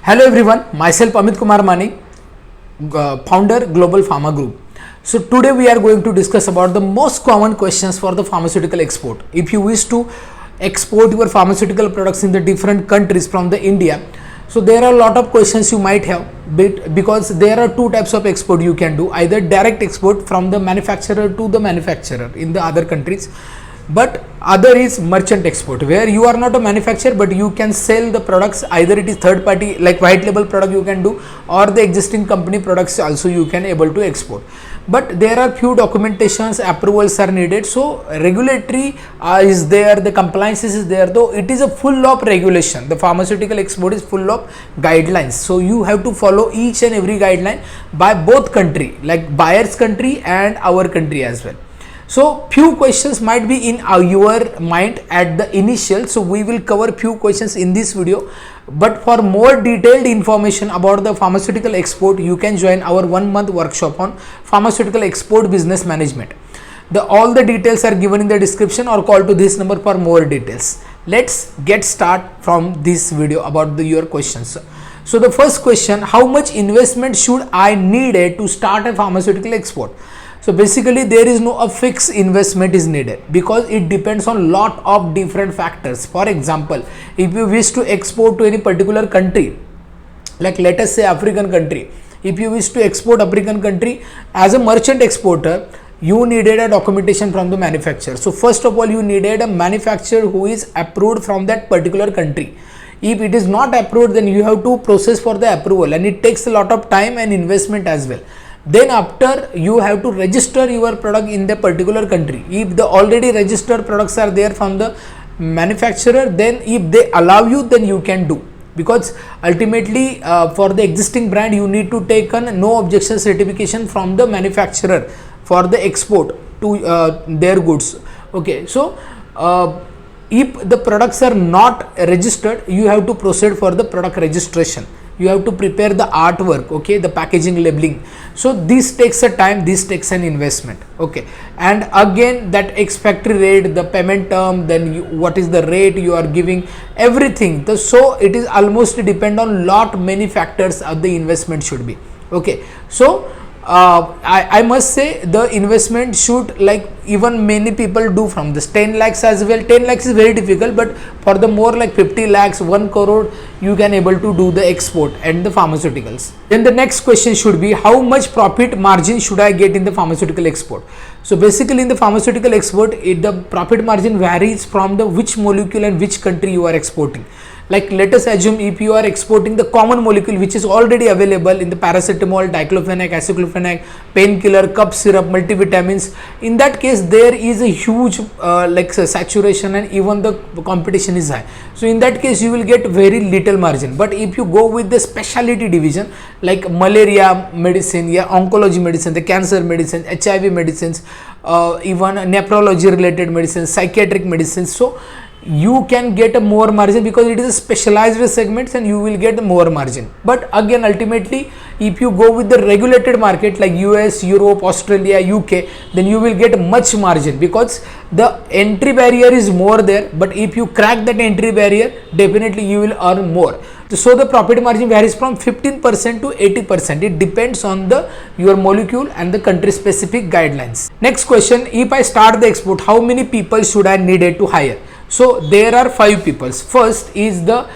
Hello everyone, myself Amit Kumar Mani, founder Global Pharma Group. So today we are going to discuss about the most common questions for the pharmaceutical export. If you wish to export your pharmaceutical products in the different countries from the India, so there are a lot of questions you might have, because there are two types of export you can do, either direct export from the manufacturer to the manufacturer in the other countries, but other is merchant export, where you are not a manufacturer but you can sell the products, either it is third party like white label product you can do, or the existing company products also you can able to export. But there are few documentations, approvals are needed, so regulatory is there, the compliances is there, though it is a full of regulation. The pharmaceutical export is full of guidelines, so you have to follow each and every guideline by both country, like buyer's country and our country as well. So few questions might be in your mind at the initial, so we will cover few questions in this video. But for more detailed information about the pharmaceutical export, you can join our 1 month workshop on pharmaceutical export business management. All the details are given in the description, or call to this number for more details. Let's get start from this video about your questions. So the first question: how much investment should I need to start a pharmaceutical export? So basically there is no a fixed investment is needed, because it depends on lot of different factors. For example, if you wish to export to any particular country, like let us say African country, if you wish to export African country as a merchant exporter, you needed a documentation from the manufacturer. So first of all, you needed a manufacturer who is approved from that particular country. If it is not approved, then you have to process for the approval, and it takes a lot of time and investment as well. Then after, you have to register your product in the particular country. If the already registered products are there from the manufacturer, then if they allow you, then you can do, because ultimately for the existing brand you need to take an no objection certification from the manufacturer for the export to their goods. Okay, so if the products are not registered, you have to proceed for the product registration. You have to prepare the artwork, okay, the packaging, labeling. So this takes a time, this takes an investment, okay. And again, that ex-factory rate, the payment term, then what is the rate you are giving, everything. So it is almost depend on lot many factors of the investment should be, okay. So I must say the investment should, like, even many people do from this 10 lakhs as well. 10 lakhs is very difficult, but for the more like 50 lakhs, 1 crore, you can able to do the export and the pharmaceuticals. Then the next question should be, how much profit margin should I get in the pharmaceutical export? So basically in the pharmaceutical export, the profit margin varies from the which molecule and which country you are exporting. Like let us assume if you are exporting the common molecule which is already available in the paracetamol, diclofenac, aceclofenac, painkiller, cough syrup, multivitamins, in that case there is a huge saturation, and even the competition is high. So in that case you will get very little margin. But if you go with the specialty division like malaria medicine, oncology medicine, the cancer medicine, HIV medicines, even nephrology related medicines, psychiatric medicines, so you can get a more margin because it is a specialized segments and you will get more margin. But again, ultimately if you go with the regulated market like US, Europe, Australia, UK, then you will get much margin, because the entry barrier is more there. But if you crack that entry barrier, definitely you will earn more. So the profit margin varies from 15% to 80%. It depends on your molecule and the country specific guidelines. Next question: if I start the export, how many people should I need to hire? So there are 5 people. First is the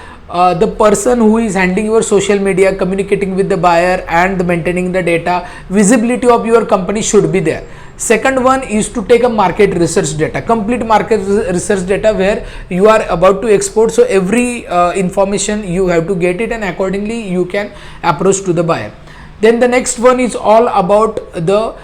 person who is handling your social media, communicating with the buyer and maintaining the data. Visibility of your company should be there. Second one is to take a market research data, complete market research data where you are about to export. So every information you have to get it, and accordingly you can approach to the buyer. Then the next one is all about the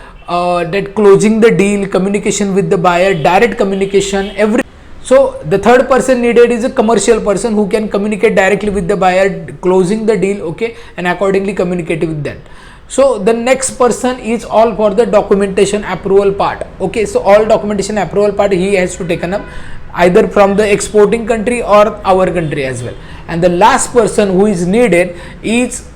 that closing the deal, communication with the buyer, direct communication, every. So the third person needed is a commercial person who can communicate directly with the buyer, closing the deal, okay, and accordingly communicate with them. So the next person is all for the documentation approval part, okay. So all documentation approval part he has to take up, either from the exporting country or our country as well. And the last person who is needed is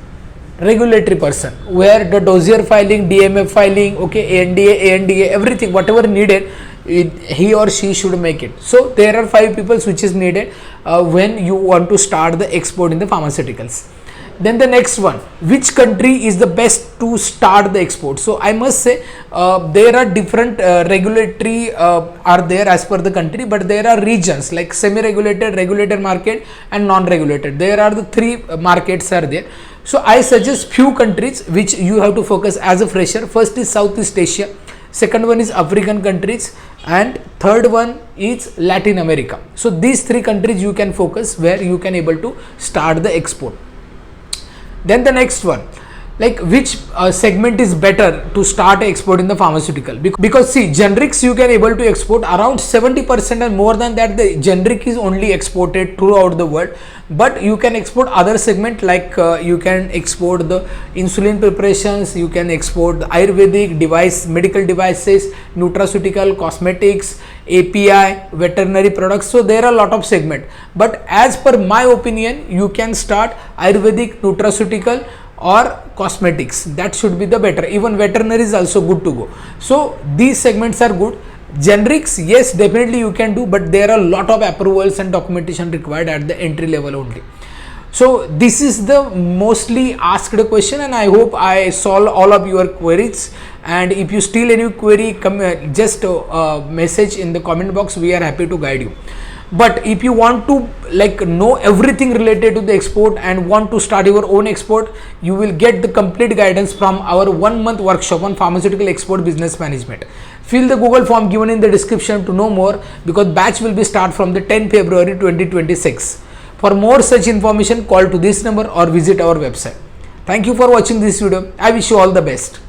regulatory person, where the dossier filing, DMF filing, okay, ANDA, everything, whatever needed, he or she should make it. So there are 5 people which is needed when you want to start the export in the pharmaceuticals. Then the next one, which country is the best to start the export? So I must say there are different regulatory are there as per the country, but there are regions like semi-regulated, regulated market and non-regulated. There are the three markets are there. So I suggest few countries which you have to focus as a fresher. First is Southeast Asia, second one is African countries, and third one is Latin America. So these three countries you can focus where you can able to start the export. Then the next one, like which segment is better to start export in the pharmaceutical? Because see, generics you can able to export around 70% and more than that. The generic is only exported throughout the world, but you can export other segment like you can export the insulin preparations, you can export the Ayurvedic device, medical devices, nutraceutical, cosmetics, API, veterinary products. So there are a lot of segment, but as per my opinion, you can start Ayurvedic, nutraceutical or cosmetics. That should be the better. Even veterinary is also good to go. So these segments are good. Generics, yes, definitely you can do, but there are a lot of approvals and documentation required at the entry level only. So this is the mostly asked question, and I hope I solve all of your queries. And if you still any query, just message in the comment box. We are happy to guide you. But if you want to like know everything related to the export and want to start your own export, you will get the complete guidance from our 1 month workshop on pharmaceutical export business management. Fill the Google form given in the description to know more, because batch will be start from the 10 February 2026. For more such information, call to this number or visit our website. Thank you for watching this video. I wish you all the best.